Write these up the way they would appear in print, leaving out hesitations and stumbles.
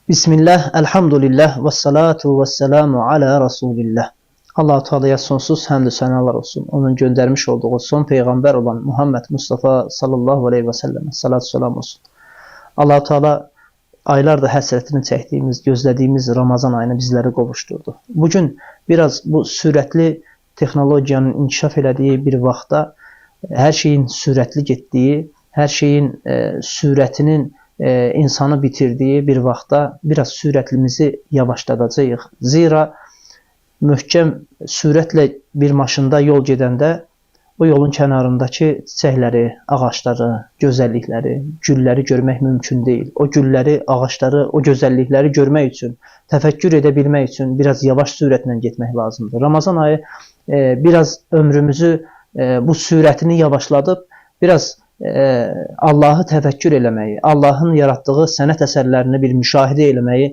Bismillah, elhamdülillah ve salatu ve selamu ala Resulillah. Allah-u Teala'ya sonsuz həmd sənalar olsun. Onun göndermiş olduğu son peygamber olan Muhammed Mustafa sallallahu aleyhi ve sellem salatu selam olsun. Allah-u Teala aylardır həsrətini çəkdiyimiz, gözlədiyimiz Ramazan ayını bizləri qovuşturdu. Bugün biraz bu sürətli texnologiyanın inkişaf elədiyi bir vaxtda hər şeyin sürətli getdiyi, hər şeyin sürətinin insanı bitirdiği bir vaxtda biraz sürətlimizi yavaşladacağıq. Zira möhkəm sürətlə bir maşında yol gedəndə o yolun kənarındakı çiçəkləri, ağaçları, gözəllikləri, gülləri görmək mümkün deyil. O gülləri, ağaçları, o gözəllikləri görmək üçün, təfəkkür edə bilmək üçün biraz yavaş sürətlə getmək lazımdır. Ramazan ayı biraz ömrümüzü bu sürətini yavaşladıb, biraz Allah'ı təfəkkür eləməyi, Allah'ın yarattığı sənət əsərlərini bir müşahidə eləməyi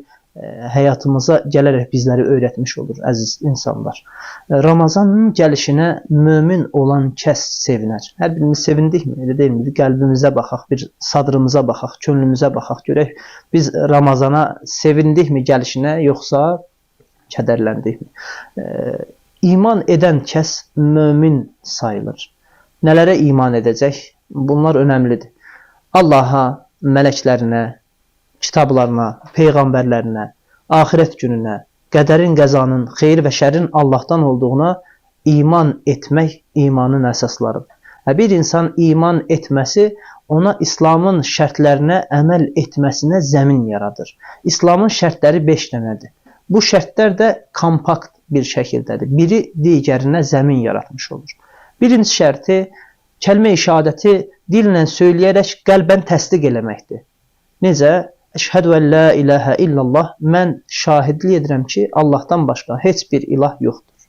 həyatımıza gələrək bizləri öyrətmiş olur, əziz insanlar. Ramazanın gəlişinə mömin olan kəs sevinər. Hər birimiz sevindikmi? Elə deyilmi? Bir qəlbimizə baxaq, bir sadrımıza baxaq, könlümüzə baxaq, görək biz Ramazana sevindikmi gəlişinə, yoxsa kədərləndikmi? İman edən kəs mömin sayılır. Nələrə iman edəcək? Bunlar önemlidir. Allah'a, mələklərinə, kitablarına, peyğəmbərlərinə, axirət gününə, qədərin, qəzanın, xeyir və şərin Allah'tan olduğuna iman etmək imanın əsaslarıdır. Bir insan iman etməsi ona İslamın şərtlərinə əməl etməsinə zəmin yaradır. İslamın şərtləri 5 dənədir. Bu şərtlər də kompakt bir şəkildədir. Biri digərinə zəmin yaratmış olur. Birinci şərti kəlmə-i şəhadəti dillə söyləyərək qəlbən təsdiq eləməkdir. Necə? Əşhədü ən la ilahə illallah, mən şahidlik edirəm ki, Allah'tan başqa heç bir ilah yoxdur.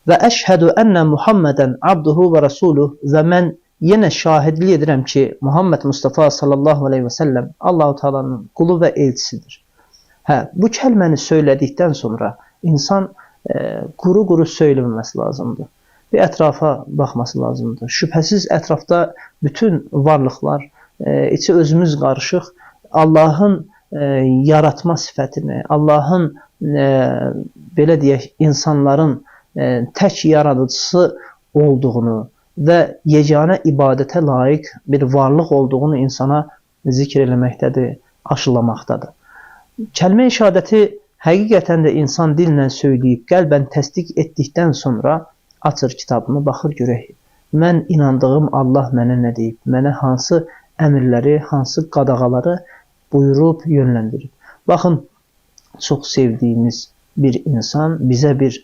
Və əşhədü ənə Muhammədən abduhu və rasuluh, və mən yenə şahidlik edirəm ki, Muhammed Mustafa sallallahu aleyhi və səlləm Allah-u Teala'nın qulu və elçisidir. Bu kəlməni söylədikdən sonra insan quru-quru söyləməməsi lazımdır. Bir ətrafa baxması lazımdır. Şübhəsiz ətrafda bütün varlıqlar, içi özümüz qarışıq, Allah'ın yaratma sifətini, Allah'ın belə deyək, insanların tək yaradıcısı olduğunu və yeganə ibadətə layiq bir varlıq olduğunu insana zikr eləməkdədir, aşılamaqdadır. Kəlmə-i şəhadəti həqiqətən də insan dillə söyləyib, qəlbən təsdiq etdikdən sonra açır kitabını, baxır görək. Mən inandığım Allah mənə nə deyib, mənə hansı əmirləri, hansı qadağaları buyurub, yönləndirib. Baxın, çox sevdiyimiz bir insan bizə bir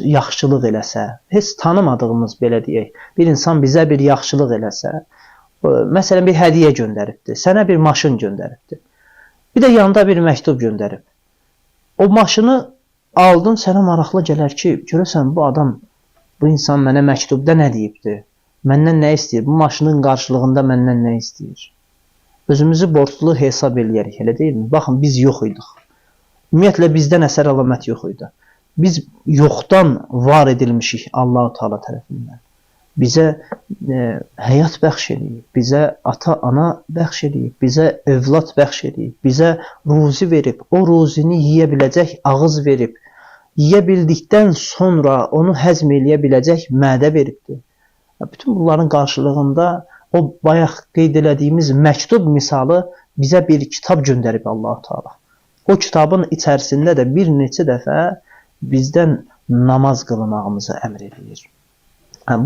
yaxşılıq eləsə, heç tanımadığımız belə deyək, bir insan bizə bir yaxşılıq eləsə, məsələn bir hədiyyə göndəribdir, sənə bir maşın göndəribdir, bir də yanında bir məktub göndərib. O maşını aldın, sənə maraqlı gələr ki, görəsən bu adam, bu insan mənə məktubda nə deyibdir? Məndən nə istəyir? Bu maşının qarşılığında məndən nə istəyir? Özümüzü borclu hesab eləyərik, elə deyilmi? Baxın, biz yox idik. Ümumiyyətlə, bizdən əsər əlamət yox idi. Biz yoxdan var edilmişik Allah-u Teala tərəfindən. Bizə həyat bəxş edib, bizə ata-ana bəxş edib, bizə övlad bəxş edib, bizə ruzi verib, o ruzini yiyə biləcək ağız verib, yiyə bildikdən sonra onu həzm eləyə biləcək mədə veribdir. Bütün bunların qarşılığında o bayaq qeyd elədiyimiz məktub misalı bizə bir kitab göndərib Allah-u Teala. O kitabın içərisində də bir neçə dəfə bizdən namaz qılmağımızı əmr edir.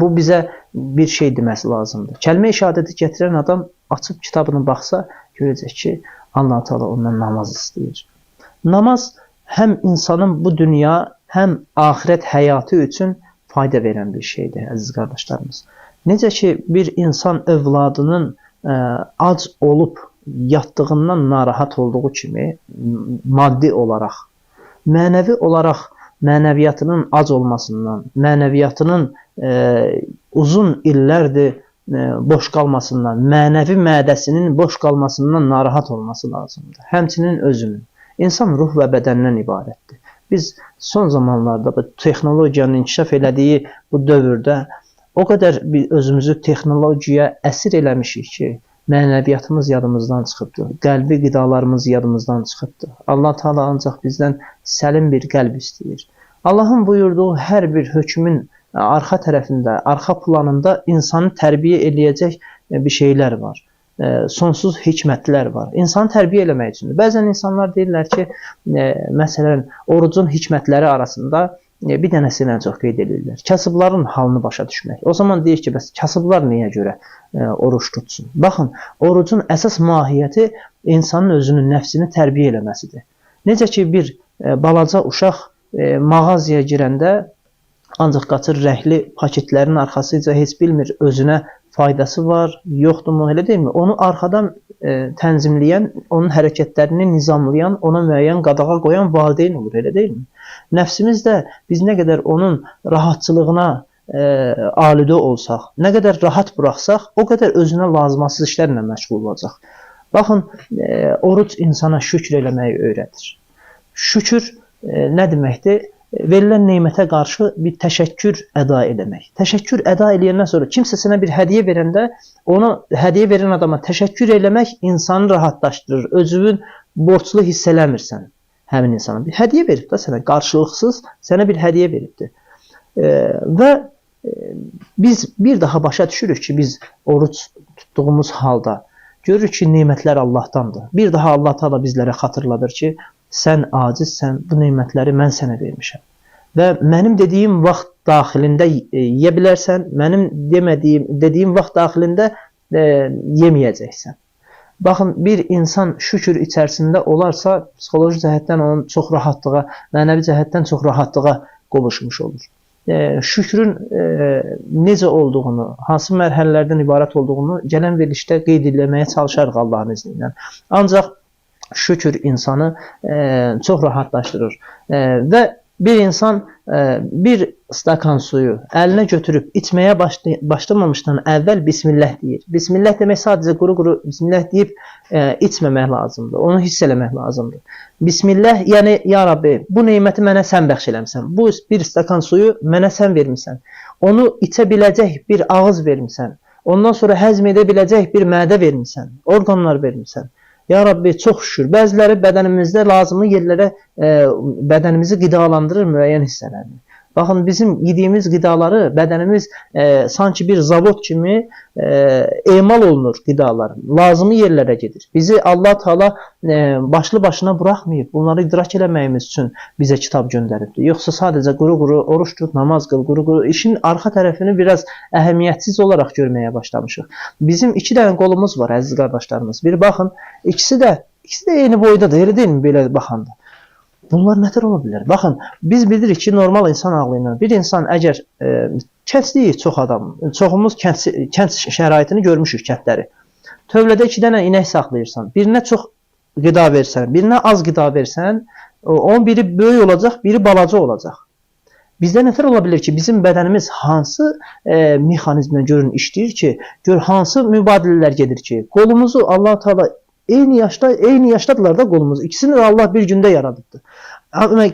Bu bizə bir şey deməsi lazımdır. Kəlmə-i şəhadəti gətirən adam açıb kitabını baxsa, görəcək ki, Allah-u Teala ondan namaz istəyir. Namaz həm insanın bu dünya, həm ahirət həyatı üçün fayda verən bir şeydir, əziz qardaşlarımız. Necə ki, bir insan övladının ac olub yatdığından narahat olduğu kimi, maddi olaraq, mənəvi olaraq mənəviyyatının ac olmasından, mənəviyyatının uzun illərdir boş qalmasından, mənəvi mədəsinin boş qalmasından narahat olması lazımdır. Həmçinin özünün. İnsan ruh və bədəndən ibarətdir. Biz son zamanlarda bu texnologiyanın inkişaf elədiyi bu dövrdə o qədər özümüzü texnologiyaya əsir eləmişik ki, mənəviyyatımız yadımızdan çıxıbdır. Qəlbi qidalarımız yadımızdan çıxıbdır. Allah Teala ancaq bizdən səlim bir qəlb istəyir. Allahın buyurduğu hər bir hökmün arxa tərəfində, arxa planında insanı tərbiyə eləyəcək bir şeylər var. Sonsuz hikmətlər var. İnsanı tərbiyə eləmək üçün. Bəzən insanlar deyirlər ki, məsələn, orucun hikmətləri arasında bir dənəsini ən çox qeyd edirlər. Kasıbların halını başa düşmək. O zaman deyir ki, bəs kasıblar niyə görə oruç tutsun? Baxın, orucun əsas mahiyyəti insanın özünün nəfsini tərbiyə eləməsidir. Necə ki, bir balaca uşaq mağazaya girəndə ancaq qaçır rəhli paketlərin arxasıca heç bilmir özünə faydası var, yoxdurmu, elə deyilmi? Onu arxadan tənzimləyən, onun hərəkətlərini nizamlayan, ona müəyyən qadağa qoyan valideyn olur, elə deyilmi? Nəfsimiz də biz nə qədər onun rahatçılığına alidə olsaq, nə qədər rahat buraxsaq, o qədər özünə lazımasız işlərlə məşğul olacaq. Baxın, oruc insana şükür eləməyi öyrədir. Şükür nə deməkdir? Verilən neymətə qarşı bir təşəkkür əda eləmək. Təşəkkür əda eləyəndən sonra kimsə sənə bir hədiyyə verəndə ona hədiyyə verən adama təşəkkür eləmək insanı rahatlaşdırır. Özünü borclu hiss eləmirsən həmin insana. Bir hədiyyə verib də sənə qarşılıqsız sənə bir hədiyyə veribdir. Və biz bir daha başa düşürük ki, biz oruç tutduğumuz halda görürük ki, neymətlər Allahdandır. Bir daha Allah Teala bizlərə xatırladır ki, sən acizsən, bu neymətləri mən sənə vermişəm. Və mənim dediyim vaxt daxilində yeyə bilərsən, mənim dediyim vaxt daxilində yeməyəcəksən. Baxın, bir insan şükür içərisində olarsa, psixoloji cəhətdən onun çox rahatlığa, mənəvi cəhətdən çox rahatlığa qovuşmuş olur. Şükrün necə olduğunu, hansı mərhələlərdən ibarət olduğunu gələn verilişdə qeyd etməyə çalışarıq Allahın izni ilə. Ancaq şükür insanı çox rahatlaşdırır. Və bir insan bir stakan suyu əlinə götürüb içməyə başlamamışdan əvvəl Bismillah deyir. Bismillah demək sadəcə quru-quru Bismillah deyib içməmək lazımdır. Onu hiss eləmək lazımdır. Bismillah, yəni ya Rabbi, bu neyməti mənə sən bəxş eləmisən. Bu bir stakan suyu mənə sən vermisən. Onu içə biləcək bir ağız vermisən. Ondan sonra həzm edə biləcək bir mədə vermisən. Orqanlar vermisən. Ya Rabbi, çox şükür. Bəziləri bədənimizdə lazımlı yerlərə bədənimizi qidalandırır müəyyən hissələrini. Baxın, bizim yediyimiz qidaları bədənimiz sanki bir zavod kimi emal olunur qidalar. Lazımlı yerlərə gedir. Bizi Allah Teala başlı başına buraxmayıb. Bunları idrak eləməyimiz üçün bizə kitab göndəribdir. Yoxsa sadəcə quru-quru oruç tut, namaz qıl, quru-quru işin arxa tərəfini biraz əhəmiyyətsiz olaraq görməyə başlamışıq. Bizim 2 dənə qolumuz var, əziz qardaşlarımız. Bir baxın, ikisi də eyni boydadır, elə deyilmi belə baxanda? Bunlar nətər ola bilər? Baxın, biz bilirik ki, normal insan ağlı ilə bir insan əgər kəndliyik çox adam, çoxumuz kənd şəraitini görmüşük kəndləri. Tövlədə 2 dənə inək saxlayırsan, birinə çox qida versən, birinə az qida versən, onun biri böyük olacaq, biri balaca olacaq. Bizdə nətər ola bilər ki, bizim bədənimiz hansı mexanizmlə görün işləyir ki, gör hansı mübadilələr gedir ki, qolumuzu Allah Teala eyni yaşdadılar da qolumuz. İkisini də Allah bir gündə yaradıbdır.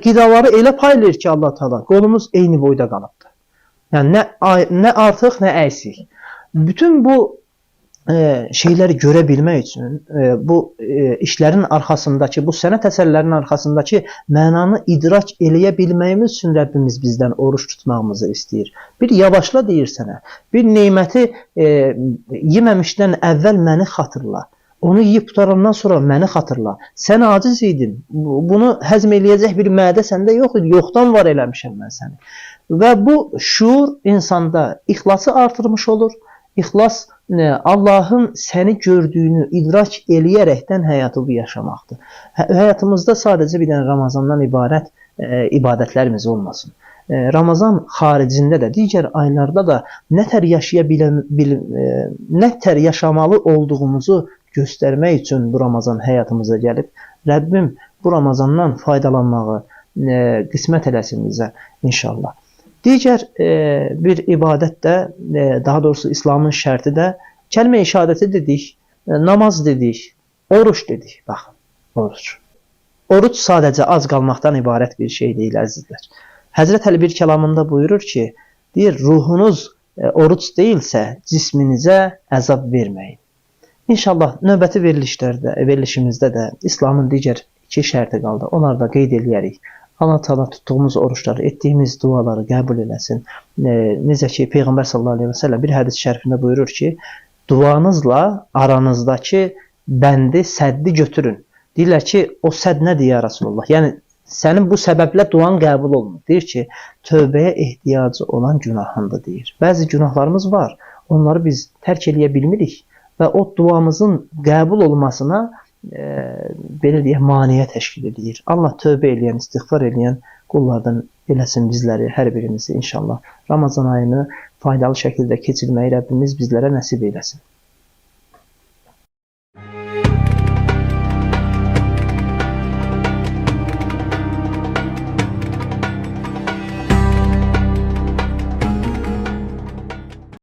Qidaları elə paylayır ki, Allah Teala qolumuz eyni boyda qalıbdır. Yəni nə artıq, nə əksik. Bütün bu şeyləri görə bilmək üçün, bu işlərin arxasındakı, bu sənət əsərlərinin arxasındakı mənanı idrak eləyə bilməyimiz üçün Rəbbimiz bizdən oruç tutmağımızı istəyir. Bir yavaşla deyir sənə, bir neyməti yeməmişdən əvvəl məni xatırla. Onu yiyib qutarandan sonra məni xatırla. Sən aciz idin. Bunu həzm eləyəcək bir mədə səndə yox idi. Yoxdan var eləmişəm mən səni. Və bu şuur insanda ixlası artırmış olur. İxlas Allahın səni gördüyünü idrak eləyərəkdən həyatı bu yaşamaqdır. Həyatımızda sadəcə bir dənə Ramazandan ibarət ibadətlərimiz olmasın. Ramazan xaricində də, digər aylarda da nətər yaşamalı olduğumuzu göstərmək üçün bu Ramazan həyatımıza gəlib. Rəbbim bu Ramazandan faydalanmağı qismət eləsin bizə inşallah. Digər bir ibadət də, daha doğrusu İslamın şərti də kəlmə-i şəhadəti dedik, namaz dedik, oruç dedik. Baxın, oruç. Oruç sadəcə az qalmaqdan ibarət bir şey deyil, əzizlər. Həzrət Əli bir kəlamında buyurur ki, deyir, ruhunuz oruç deyilsə, cisminizə əzab verməyin. İnşallah növbəti verilişimizdə də İslamın digər 2 şərti qaldı. Onları da qeyd eləyərik. Allah Teala tutduğumuz oruçları, etdiyimiz duaları qəbul eləsin. Necə ki Peyğəmbər sallallahu əleyhi və səlləm bir hədis şərifində buyurur ki, duanızla aranızdakı bəndi, səddi götürün. Deyirlər ki, o sədd nədir ya Rasulullah? Yəni sənin bu səbəblə duan qəbul olunur. Deyir ki, tövbəyə ehtiyacı olan günahındır deyir. Bəzi günahlarımız var. Onları biz tərk eləyə bilmirik və o duamızın qəbul olmasına belə deyək, maneə təşkil edir. Allah tövbə eləyən, istiğfar eləyən qullardan eləsin bizləri, hər birimizi inşallah. Ramazan ayını faydalı şəkildə keçirməyi Rəbbimiz bizlərə nəsib eyləsin.